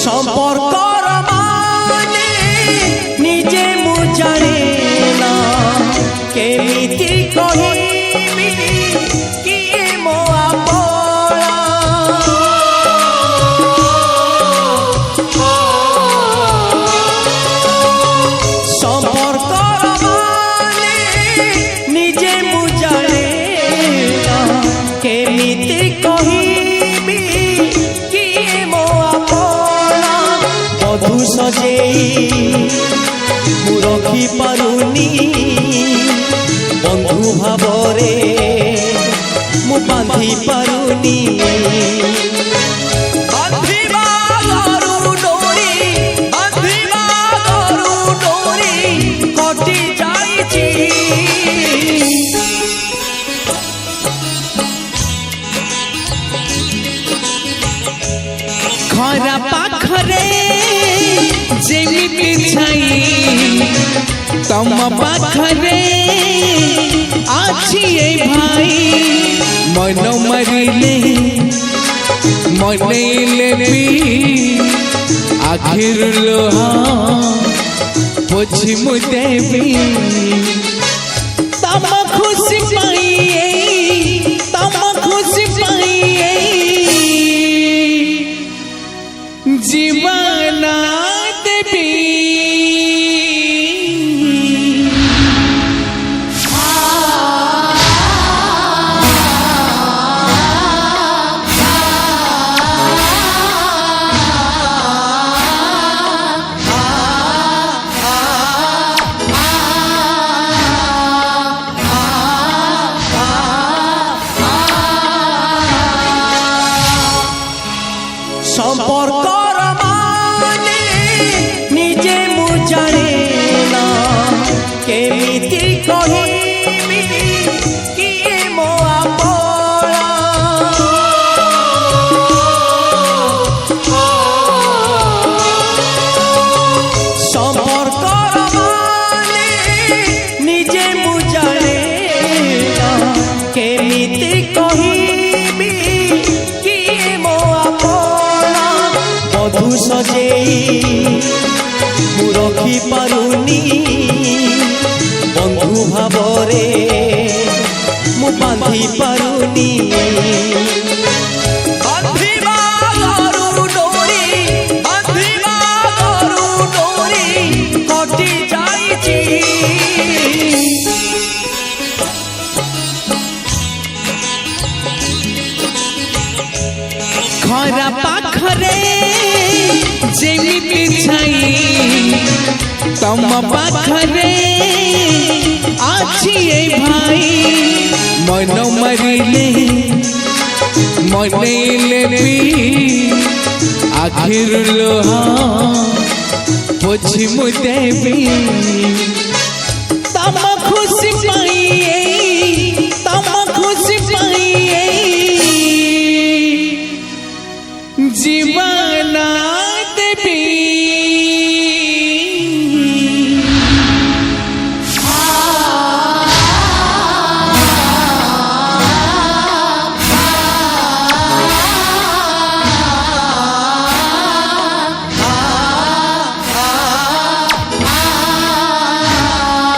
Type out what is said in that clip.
সম্পর্কর মানে নিজে মু জানে না কেমিতি কহিবি কিয়ে মো আপনা সম্পর্কর মানে নিজে মু জানে না কেমিতি কহিবি কিয়ে মো আপনা বধু সজেই মু রখি পাରୁনি বন্ধু ভাবরে মু বাঁধি পাରୁনি বাঁধিবা গরু ডোরি বাঁধিবা গরু ডোরি কটি যাইছি खरा पाखरे जेमिति छाई तम पाखरे आछि ए भाई मन मरिले मनैले भी आखिर लोहा पोछि मु देवी तम खुशी पाइए तम खुशी पाइए जीवना देवी সম্পর্কর মানে নিজে মু জানে না কেমিতি কহিবি কিয়ে মো আপনা সম্পর্কর মানে নিজে মু জানে না কেমিতি কহিবি কিয়ে মো আপনা বধু সজেই মু রখি পাରୁনি বন্ধু ভাবরে মু বাঁধি পাରୁনি বাঁধিবা গরু ডোরি বাঁধিবা গরু ডোরি কটি যাইছি खरा पाखरे जेमिति छाई तम पाखरे आछि ए भाई मन मरिले मनैले भी आखिर लोहा पोछि मु देवी